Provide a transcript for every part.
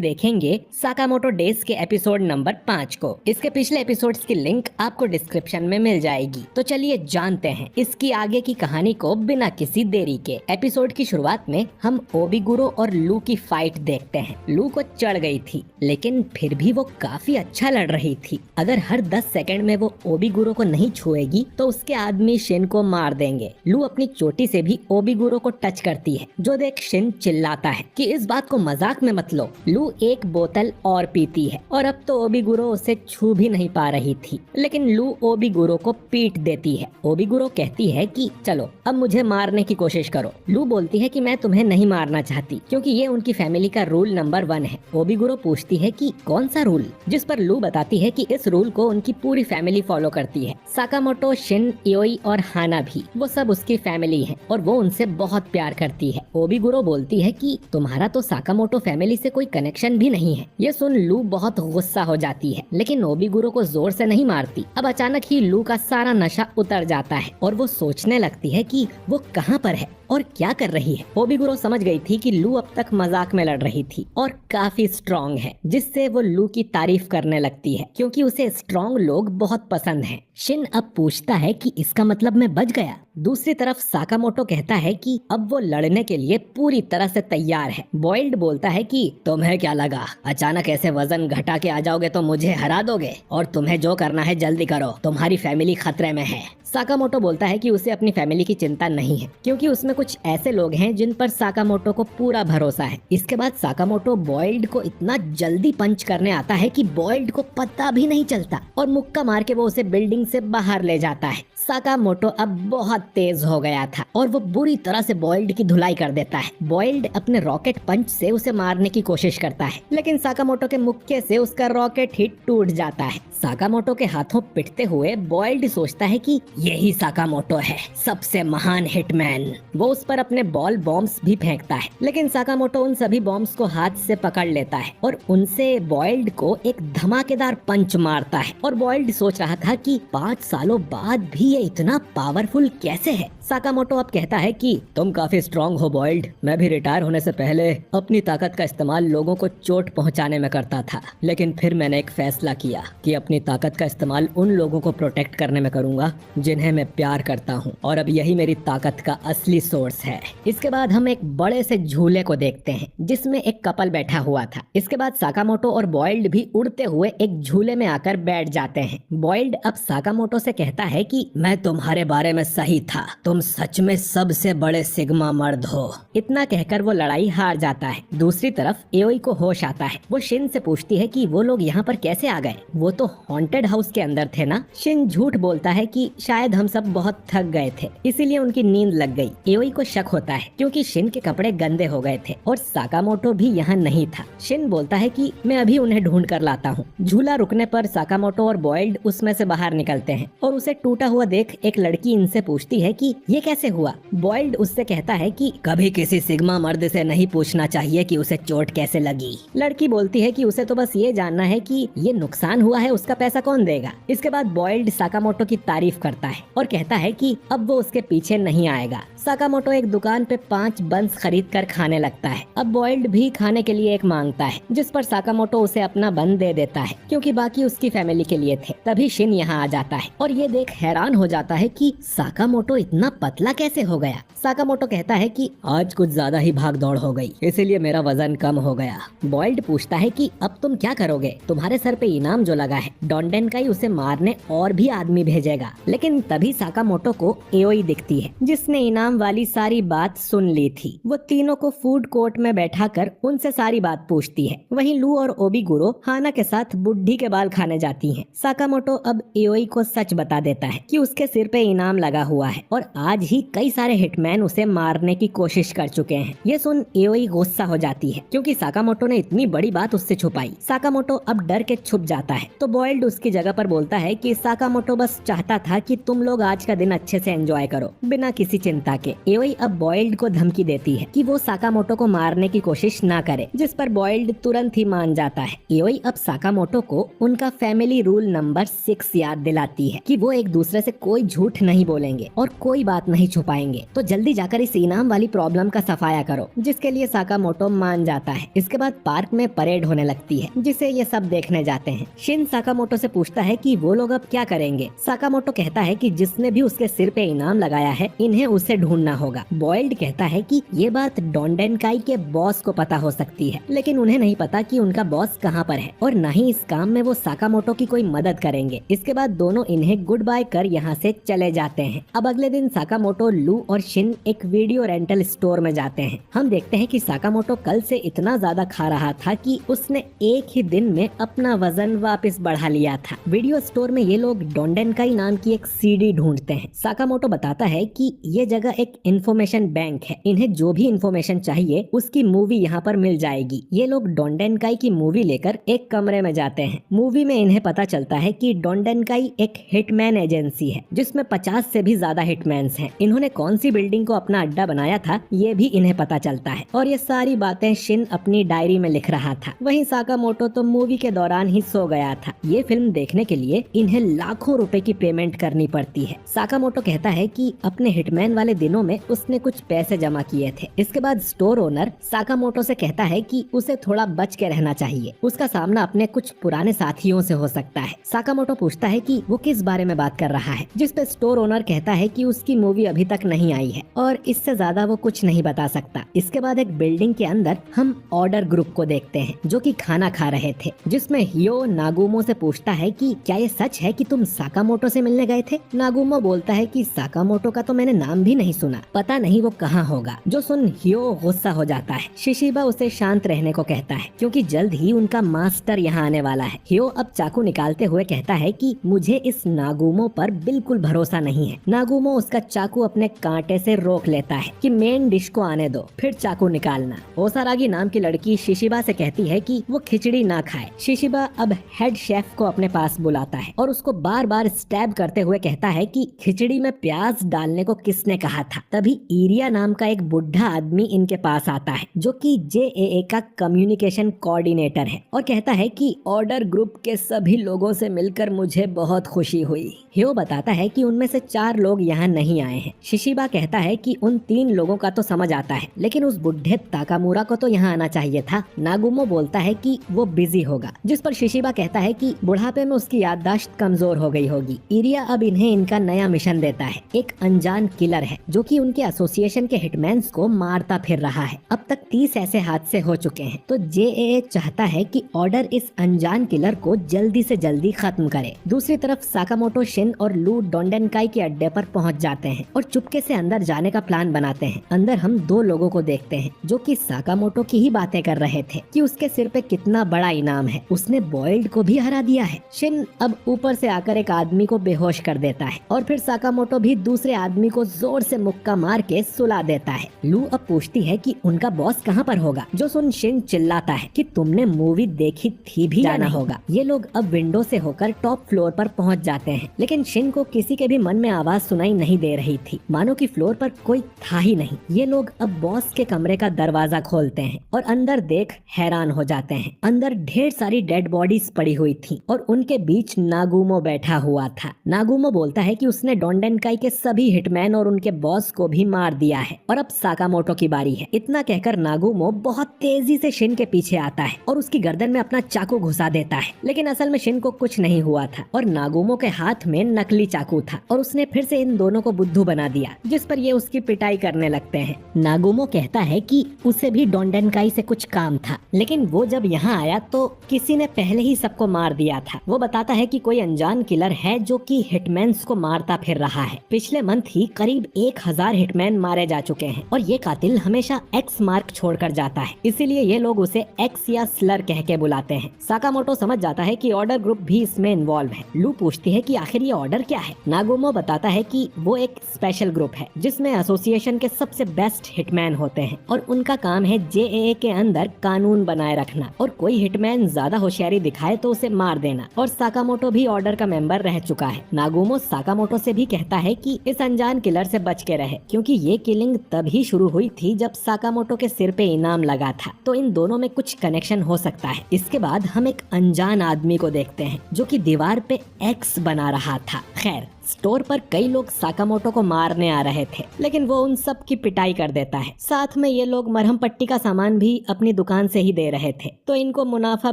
देखेंगे Sakamoto days के episode number 5 को। इसके पिछले एपिसोड्स की लिंक आपको डिस्क्रिप्शन में मिल जाएगी। तो चलिए जानते हैं इसकी आगे की कहानी को बिना किसी देरी के। एपिसोड की शुरुआत में हम ओबिगुरो और लू की फाइट देखते हैं। लू को चढ़ गई थी, लेकिन फिर भी वो काफी अच्छा लड़ रही थी। अगर हर 10 सेकंड में वो ओबिगुरो को नहीं छुएगी तो उसके आदमी शिन को मार देंगे। लू अपनी चोटी से भी ओबिगुरो को टच करती है, जो देख शिन चिल्लाता है कि इस बात को मजाक में मत लो। लू एक बोतल और पीती है और अब तो ओबिगुरो उसे छू भी नहीं पा रही थी, लेकिन लू ओबिगुरो को पीट देती है। ओबिगुरो कहती है कि चलो अब मुझे मारने की कोशिश करो। लू बोलती है कि मैं तुम्हें नहीं मारना चाहती, क्योंकि ये उनकी फैमिली का रूल नंबर 1 है। ओबिगुरो पूछती है कि कौन सा रूल, जिस पर लू बताती है कि इस रूल को उनकी पूरी फैमिली फॉलो करती है। साकामोटो, शिन, इओई और हाना भी, वो सब उसकी फैमिली है और वो उनसे बहुत प्यार करती है। ओबिगुरो बोलती है कि तुम्हारा तो साकामोटो फैमिली से कोई कनेक्शन भी नहीं है। ये सुन लू बहुत गुस्सा हो जाती है, लेकिन ओबिगुरो को जोर से नहीं मारती। अब अचानक ही लू का सारा नशा उतर जाता है और वो सोचने लगती है कि वो कहाँ पर है और क्या कर रही है। ओबिगुरो समझ गई थी कि लू अब तक मजाक में लड़ रही थी और काफी स्ट्रॉन्ग है, जिससे वो लू की तारीफ करने लगती है, क्योंकि उसे स्ट्रॉन्ग लोग बहुत पसंद हैं। शिन अब पूछता है कि इसका मतलब मैं बच गया। दूसरी तरफ साकामोटो कहता है कि अब वो लड़ने के लिए पूरी तरह से तैयार है। बॉइल्ड बोलता है कि तुम्हें क्या लगा, अचानक ऐसे वजन घटा के आ जाओगे तो मुझे हरा दोगे, और तुम्हें जो करना है जल्दी करो, तुम्हारी फैमिली खतरे में है। साकामोटो बोलता है कि उसे अपनी फैमिली की चिंता नहीं है, क्योंकि उसमें कुछ ऐसे लोग हैं जिन पर साकामोटो को पूरा भरोसा है। इसके बाद साकामोटो बॉइल्ड को इतना जल्दी पंच करने आता है कि बॉइल्ड को पता भी नहीं चलता और मुक्का मार के वो उसे बिल्डिंग से बाहर ले जाता है। साकामोटो अब बहुत तेज हो गया था और वो बुरी तरह से बॉइल्ड की धुलाई कर देता है। बॉइल्ड अपने रॉकेट पंच से उसे मारने की कोशिश करता है, लेकिन साकामोटो के मुक्के से उसका रॉकेट ही टूट जाता है। साकामोटो के हाथों पिटते हुए बॉइल्ड सोचता है कि यही साकामोटो है, सबसे महान हिटमैन। वो उस पर अपने बॉल बॉम्ब्स भी फेंकता है, लेकिन साकामोटो उन सभी बॉम्ब्स को हाथ से पकड़ लेता है और उनसे बॉइल्ड को एक धमाकेदार पंच मारता है। और बॉइल्ड सोच रहा था कि 5 सालों बाद भी ये इतना पावरफुल कैसे है। साकामोटो अब कहता है कि तुम काफी स्ट्रॉन्ग हो बॉइल्ड, मैं भी रिटायर होने से पहले अपनी ताकत का इस्तेमाल लोगों को चोट पहुंचाने में करता था, लेकिन फिर मैंने एक फैसला किया कि अपनी ताकत का इस्तेमाल उन लोगों को प्रोटेक्ट करने में करूंगा जिन्हें मैं प्यार करता हूं, और अब यही मेरी ताकत का असली सोर्स है। इसके बाद हम एक बड़े से झूले को देखते हैं जिसमें एक कपल बैठा हुआ था। इसके बाद साकामोटो और बॉइल्ड भी उड़ते हुए एक झूले में आकर बैठ जाते हैं। बॉइल्ड अब साकामोटो से कहता है कि मैं तुम्हारे बारे में सही था, तुम सच में सबसे बड़े सिग्मा मर्द हो। इतना कहकर वो लड़ाई हार जाता है। दूसरी तरफ एओई को होश आता है। वो शिन से पूछती है कि वो लोग यहाँ पर कैसे आ गए, वो तो हॉन्टेड हाउस के अंदर थे ना। शिन झूठ बोलता है कि शायद हम सब बहुत थक गए थे, इसीलिए उनकी नींद लग गई। एओई को शक होता है क्योंकि शिन के कपड़े गंदे हो गए थे और साकामोटो भी यहाँ नहीं था। शिन बोलता है कि मैं अभी उन्हें ढूंढ कर लाता हूँ। झूला रुकने पर साकामोटो और बॉइल्ड उसमें से बाहर निकलते हैं और उसे टूटा हुआ देख एक लड़की इनसे पूछती है कि ये कैसे हुआ। बॉइल्ड उससे कहता है कि कभी किसी सिग्मा मर्द से नहीं पूछना चाहिए कि उसे चोट कैसे लगी। लड़की बोलती है कि उसे तो बस ये जानना है कि ये नुकसान हुआ है, उसका पैसा कौन देगा। इसके बाद बॉइल्ड साकामोटो की तारीफ करता है और कहता है कि अब वो उसके पीछे नहीं आएगा। साकामोटो एक दुकान पे 5 बंस खरीद कर खाने लगता है। अब बॉइल्ड भी खाने के लिए एक मांगता है, जिस पर साकामोटो उसे अपना बन दे देता है, क्योंकि बाकी उसकी फैमिली के लिए थे। तभी शिन यहाँ आ जाता है और ये देख हैरान हो जाता है कि साकामोटो इतना पतला कैसे हो गया। साकामोटो कहता है कि आज कुछ ज्यादा ही भाग दौड़ हो गई, इसीलिए मेरा वजन कम हो गया। बॉइल्ड पूछता है कि अब तुम क्या करोगे, तुम्हारे सर पे इनाम जो लगा है, डोंडेनकाई उसे मारने और भी आदमी भेजेगा। लेकिन तभी साकामोटो को एओई दिखती है, जिसने इनाम वाली सारी बात सुन ली थी। वो तीनों को फूड कोर्ट में बैठाकर उनसे सारी बात पूछती है। वहीं लू और ओबिगुरो हाना के साथ बुढ़ी के बाल खाने जाती हैं। साकामोटो अब एओई को सच बता देता है कि उसके सिर पे इनाम लगा हुआ है और आज ही कई सारे हिटमैन उसे मारने की कोशिश कर चुके हैं। ये सुन एओई गुस्सा हो जाती है, क्योंकि साकामोटो ने इतनी बड़ी बात उससे छुपाई। साकामोटो अब डर के छुप जाता है, तो बॉइल्ड उसकी जगह पर बोलता है कि साकामोटो बस चाहता था कि तुम लोग आज का दिन अच्छे से एंजॉय करो बिना किसी चिंता के। एओई अब बॉइल्ड को धमकी देती है कि वो साकामोटो को मारने की कोशिश ना करे, जिस पर बॉइल्ड तुरंत ही मान जाता है। एओई अब साकामोटो को उनका फैमिली रूल नंबर 6 याद दिलाती है कि वो एक दूसरे से कोई झूठ नहीं बोलेंगे और कोई बात नहीं छुपाएंगे। तो जल्दी जाकर इस इनाम वाली प्रॉब्लम का सफाया करो, जिसके लिए साकामोटो मान जाता है। इसके बाद पार्क में परेड होने लगती है, जिसे ये सब देखने जाते हैं। शिन साकामोटो से पूछता है कि वो लोग अब क्या करेंगे। साकामोटो कहता है कि जिसने भी उसके सिर पे इनाम लगाया है, इन्हें उसे ढूंढना होगा। बॉइल्ड कहता है कि ये बात डोंडेनकाई के बॉस को पता हो सकती है, लेकिन उन्हें नहीं पता कि उनका बॉस कहाँ पर है और न ही इस काम में वो साकामोटो की कोई मदद करेंगे। इसके बाद दोनों इन्हें गुड बाय कर यहाँ से चले जाते हैं। अब अगले दिन साकामोटो, लू और शिन एक वीडियो रेंटल स्टोर में जाते हैं। हम देखते हैं कि साकामोटो कल से इतना ज्यादा खा रहा था कि उसने एक ही दिन में अपना वजन वापस बढ़ा लिया था। वीडियो स्टोर में ये लोग डोंडेनकाई नाम की एक सीडी ढूंढते हैं। साकामोटो बताता है कि ये जगह एक इंफॉर्मेशन बैंक है, इन्हें जो भी इंफॉर्मेशन चाहिए उसकी मूवी यहाँ पर मिल जाएगी। ये लोग डोंडेनकाई की मूवी लेकर एक कमरे में जाते हैं। मूवी में इन्हें पता चलता है कि डोंडेनकाई एक हिटमैन एजेंसी है, जिसमें 50 से भी ज्यादा हिटमैन्स हैं। इन्होंने कौन सी बिल्डिंग को अपना अड्डा बनाया था, ये भी इन्हें पता चलता है और ये सारी बातें शिन अपनी डायरी में लिख रहा था। वहीं साकामोटो तो मूवी के दौरान ही सो गया था। ये फिल्म देखने के लिए इन्हें लाखों रुपए की पेमेंट करनी पड़ती है। साकामोटो कहता है कि अपने हिटमैन वाले दिनों में उसने कुछ पैसे जमा किए थे। इसके बाद स्टोर ओनर साकामोटो से कहता है कि उसे थोड़ा बच के रहना चाहिए, उसका सामना अपने कुछ पुराने साथियों से हो सकता है। साकामोटो पूछता है कि वो किस बारे में बात कर रहा है, जिस पे स्टोर ओनर कहता है कि उसकी मूवी अभी तक नहीं आई है और इससे ज्यादा वो कुछ नहीं बता सकता। इसके बाद एक बिल्डिंग के अंदर हम ऑर्डर ग्रुप को देखते हैं, जो कि खाना खा रहे थे, जिसमें हियो नागुमो से पूछता है कि क्या ये सच है कि तुम साकामोटो से मिलने गए थे। नागुमो बोलता है कि साकामोटो का तो मैंने नाम भी नहीं सुना, पता नहीं वो कहाँ होगा। जो सुन हियो गुस्सा हो जाता है। शिशिबा उसे शांत रहने को कहता है, क्योंकि जल्द ही उनका मास्टर यहाँ आने वाला है। हियो अब चाकू निकालते हुए कहता है कि मुझे इस नागुमो पर बिल्कुल भरोसा नहीं है। नागुमो उसका चाकू अपने कांटे से रोक लेता है कि मेन डिश को आने दो, फिर चाकू निकालना। ओसारागी नाम की लड़की शिशिबा से कहती है कि वो खिचड़ी ना खाए। शिशिबा अब हेड शेफ को अपने पास बुलाता है और उसको बार बार स्टैब करते हुए कहता है कि खिचड़ी में प्याज डालने को किसने कहा था। तभी इरिया नाम का एक बुढ़ा आदमी इनके पास आता है, जो कि जेएए का कम्युनिकेशन कोऑर्डिनेटर है, और कहता है कि ऑर्डर ग्रुप के सभी लोगों से मिलकर मुझे बहुत खुशी हुई। हियो बताता है कि उनमें से 4 लोग यहाँ नहीं आए हैं। शिशिबा कहता है कि उन 3 लोगों का तो समझ आता है, लेकिन उस बुढ़े ताकामुरा को तो यहाँ आना चाहिए था। नागुमो बोलता है कि वो बिजी होगा, जिस पर शिशिबा कहता है कि बुढ़ापे में उसकी याददाश्त कमजोर हो गई होगी। इरिया अब इन्हें इनका नया मिशन देता है। एक अनजान किलर है, जो कि उनके एसोसिएशन के हिटमैन्स को मारता फिर रहा है। अब तक 30 ऐसे हादसे हो चुके हैं, तो जेएए चाहता है कि ऑर्डर इस अनजान किलर को जल्दी से जल्दी खत्म करे। दूसरी तरफ साकामोटो, शिन और लू डोंडेनकाई के अड्डे पर पहुंच जाते हैं और चुपके से अंदर जाने का प्लान बनाते हैं। अंदर हम 2 लोगों को देखते हैं, जो कि साकामोटो की ही बातें कर रहे थे कि उसके सिर पे कितना बड़ा इनाम है, उसने बॉइल्ड को भी हरा दिया है। शिन अब ऊपर से आकर एक आदमी को बेहोश कर देता है और फिर साकामोटो भी दूसरे आदमी को जोर से मुक्का मार के सुला देता है। लू अब पूछती है कि उनका बॉस कहाँ पर होगा, जो सुन शिन चिल्लाता है कि तुमने मूवी देखी थी भी जाना होगा। ये लोग अब विंडो से होकर टॉप फ्लोर पर पहुंच जाते हैं, लेकिन शिन को किसी के भी मन में आवाज सुनाई नहीं दे रही थी, मानो कि फ्लोर पर कोई था ही नहीं। ये लोग अब बॉस के कमरे का दरवाजा खोलते हैं और अंदर देख हैरान हो जाते हैं। अंदर ढेर सारी डेड बॉडीज पड़ी हुई थी और उनके बीच नागुमो बैठा हुआ था। नागुमो बोलता है कि उसने डोंडेनकाई के सभी हिटमैन और उनके बॉस को भी मार दिया है और अब साकामोटो की बारी है। इतना कहकर नागुमो बहुत तेजी से शिन के पीछे आता है और उसकी गर्दन में अपना चाकू घुसा देता है, लेकिन असल में शिन को कुछ नहीं हुआ था और नागुमो के हाथ में नकली चाकू था और उसने फिर से इन दोनों को बुद्धू बना दिया, जिस पर ये उसकी पिटाई करने लगते हैं। नागुमो कहता है कि उसे भी डोंडेनकाई से कुछ काम था, लेकिन वो जब यहाँ आया तो किसी ने पहले ही सबको मार दिया था। वो बताता है कि कोई अनजान किलर है जो कि हिटमैन्स को मारता फिर रहा है। पिछले मंथ ही करीब 1000 हिटमैन मारे जा चुके हैं और ये कातिल हमेशा एक्स मार्क छोड़कर जाता है, इसीलिए ये लोग उसे एक्स या स्लर कह के बुलाते हैं। साकामोटो समझ जाता है कि ऑर्डर ग्रुप भी इसमें इन्वॉल्व है। लू पूछती है कि आखिर ये ऑर्डर क्या है। नागुमो बताता है कि वो एक स्पेशल ग्रुप है जिसमें एसोसिएशन के सबसे बेस्ट हिटमैन होते हैं और उनका काम है जेएए के अंदर कानून बनाए रखना और कोई हिटमैन ज्यादा होशियारी दिखाए तो उसे मार देना। और साकामोटो भी ऑर्डर का मेंबर रह चुका है। नागुमो साकामोटो से भी कहता है कि इस अनजान किलर से बच के के रहे, क्योंकि ये किलिंग तभी शुरू हुई थी जब साकामोटो के सिर पे इनाम लगा था, तो इन दोनों में कुछ कनेक्शन हो सकता है। इसके बाद हम एक अनजान आदमी को देखते हैं जो कि दीवार पे एक्स बना रहा था। खैर, स्टोर पर कई लोग साकामोटो को मारने आ रहे थे, लेकिन वो उन सब की पिटाई कर देता है। साथ में ये लोग मरहम पट्टी का सामान भी अपनी दुकान से ही दे रहे थे, तो इनको मुनाफा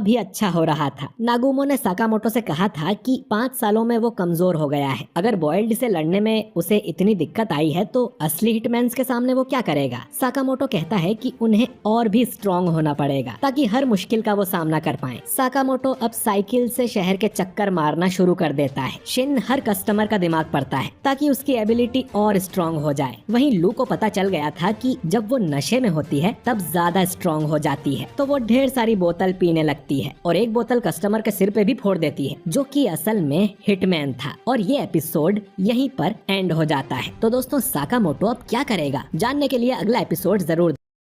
भी अच्छा हो रहा था। नागुमो ने साकामोटो से कहा था कि 5 सालों में वो कमजोर हो गया है। अगर बॉयल्ड से लड़ने में उसे इतनी दिक्कत आई है तो असली हिटमैन्स के सामने वो क्या करेगा। साकामोटो कहता है कि उन्हें और भी स्ट्रॉन्ग होना पड़ेगा ताकि हर मुश्किल का वो सामना कर पाए। साकामोटो अब साइकिल से शहर के चक्कर मारना शुरू कर देता है। शिन हर कस्टमर का दिमाग पड़ता है ताकि उसकी एबिलिटी और स्ट्रॉन्ग हो जाए। वहीं लू को पता चल गया था कि जब वो नशे में होती है तब ज्यादा स्ट्रॉन्ग हो जाती है, तो वो ढेर सारी बोतल पीने लगती है और एक बोतल कस्टमर के सिर पे भी फोड़ देती है, जो कि असल में हिटमैन था। और ये एपिसोड यहीं पर एंड हो जाता है। तो दोस्तों, साकामोटो अब क्या करेगा, जानने के लिए अगला एपिसोड जरूर